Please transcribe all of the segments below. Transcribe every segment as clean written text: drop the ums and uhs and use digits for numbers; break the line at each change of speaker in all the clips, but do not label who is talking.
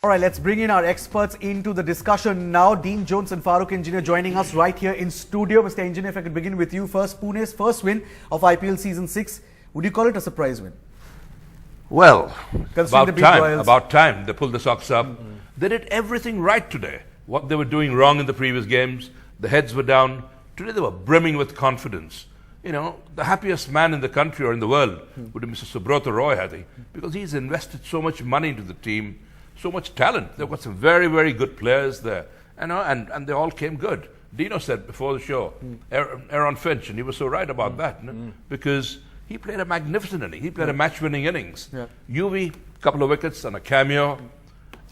All right, let's bring in our experts into the discussion now. Dean Jones and Farokh Engineer joining us right here in studio. Mr. Engineer, if I could begin with you first. Pune's first win of IPL Season 6. Would you call it a surprise win?
Well, about time they pulled the socks up.
Mm-hmm.
They did everything right today. What they were doing wrong in the previous games, the heads were down. Today they were brimming with confidence. You know, the happiest man in the country or in the world would be Mr. Subrata Roy, I think, because he's invested so much money into the team, so much talent. They've got some very, very good players there, and they all came good. Dino said before the show, Aaron Finch, and he was so right about that, because he played a magnificent inning. He played a match-winning innings. UV, couple of wickets and a cameo.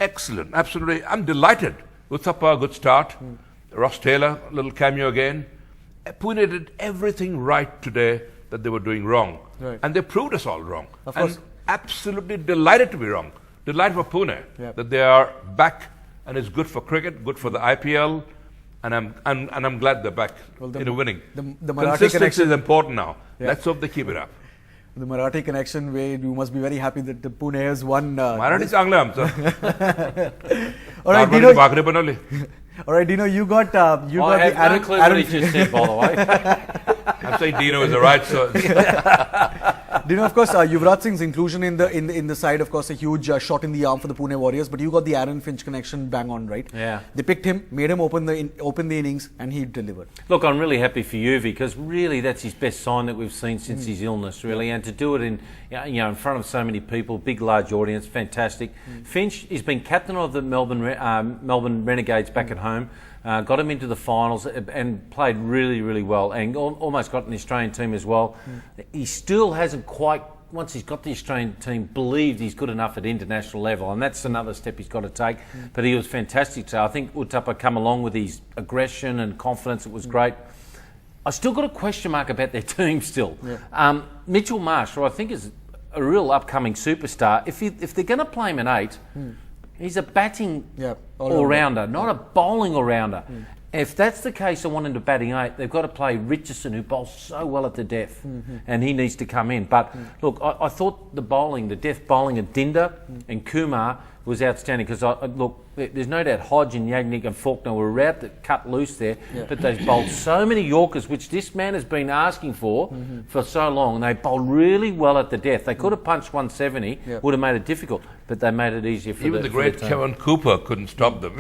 Excellent, absolutely. I'm delighted. Uthappa, good start. Ross Taylor, a little cameo again. Pune did everything right today that they were doing wrong. And they proved us all wrong.
Of course.
And absolutely delighted to be wrong. Delighted for Pune that they are back, and it's good for cricket, good for the IPL, and I'm glad they're back in winning.
The
Consistency is important now. Let's hope they keep it up.
The Marathi connection way, you must be very happy that the Pune has won.
Marathi चांगलं आमचं.
All right, Dino. All right, Dino, you got the
no clue what he just said, by the way.
I'm saying Dino is the right source.
Dino, of course, Yuvraj Singh's inclusion in the side, of course, a huge shot in the arm for the Pune Warriors. But you got the Aaron Finch connection bang on, right?
Yeah.
They picked him, made him open the innings, and he delivered.
Look, I'm really happy for Yuvi because really that's his best sign that we've seen since his illness, really, and to do it in front of so many people, big large audience, fantastic. Finch, he's been captain of the Melbourne Renegades back at home. Got him into the finals and played really, really well, and almost got an Australian team as well. He still hasn't quite, once he's got the Australian team, believed he's good enough at international level, and that's another step he's got to take. But he was fantastic. So I think Uthappa come along with his aggression and confidence. It was great. I still got a question mark about their team still. Mitchell Marsh, who I think is a real upcoming superstar, if they're going to play him at 8, he's a batting all-rounder, not a bowling all-rounder. If that's the case, I want him to batting 8. They've got to play Richardson, who bowls so well at the death, and he needs to come in. But look, I thought the death bowling of Dinder and Kumar was outstanding because look, there's no doubt Hodge and Yagnik and Faulkner were out to cut loose there, but they've bowled so many Yorkers, which this man has been asking for so long, and they bowled really well at the death. They could have punched 170, would have made it difficult, but they made it easier for
even the great Kevin Cooper couldn't stop them,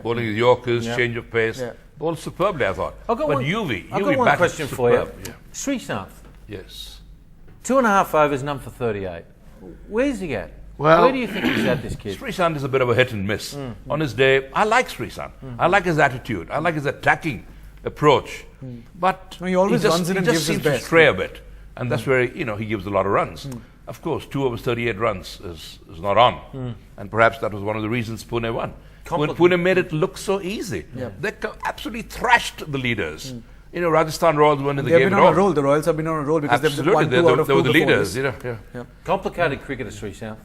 bowling his Yorkers, change of pace, bowled superbly, I thought.
I've got one question for you. Sreesanth.
Yes.
2.5 overs, none for 38. Where's he at?
Well,
where do you think he's at, this kid?
Sreesanth is a bit of a hit and miss. On his day, I like Sreesanth. I like his attitude. I like his attacking approach. But
he always runs in and gives his best.
He just seems to stray a bit. And that's where, he gives a lot of runs. Of course, 2 overs, 38 runs is not on. And perhaps that was one of the reasons Pune won. Pune made it look so easy. They absolutely thrashed the leaders. Rajasthan Royals won in the game.
They've been on a roll. The Royals have been on a roll because they've won 2 out of 2
they were the leaders.
Complicated cricketer, Sreesanth.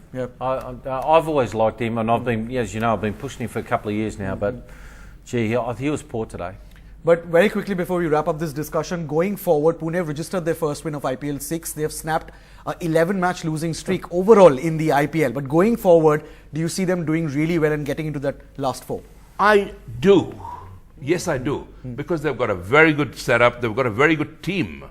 I've always liked him, and I've been, as you know, I've been pushing him for a couple of years now. But gee, he was poor today.
But very quickly before we wrap up this discussion, going forward, Pune have registered their first win of IPL 6. They have snapped an 11-match losing streak overall in the IPL. But going forward, do you see them doing really well and getting into that last 4?
I do. Yes, I do. Because they've got a very good setup, they've got a very good team,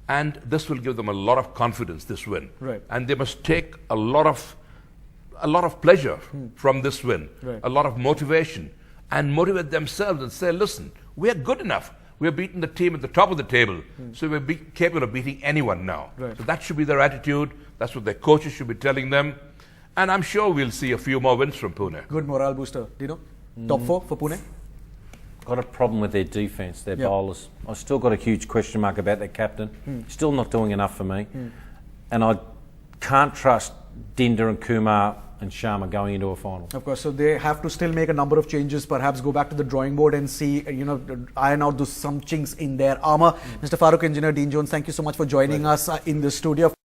and this will give them a lot of confidence, this win. And they must take a lot of pleasure from this win, a lot of motivation, and motivate themselves and say, listen, we are good enough. We are beating the team at the top of the table, so we're capable of beating anyone now. So that should be their attitude. That's what their coaches should be telling them. And I'm sure we'll see a few more wins from Pune.
Good morale booster. Dino, top 4 for Pune?
Got a problem with their defence, their bowlers. I've still got a huge question mark about their captain. Still not doing enough for me. And I can't trust Dinder and Kumar and Sharma going into a final.
Of course, so they have to still make a number of changes, perhaps go back to the drawing board and see, iron out some chinks in their armour. Mr. Farokh Engineer, Dean Jones, thank you so much for joining us in the studio.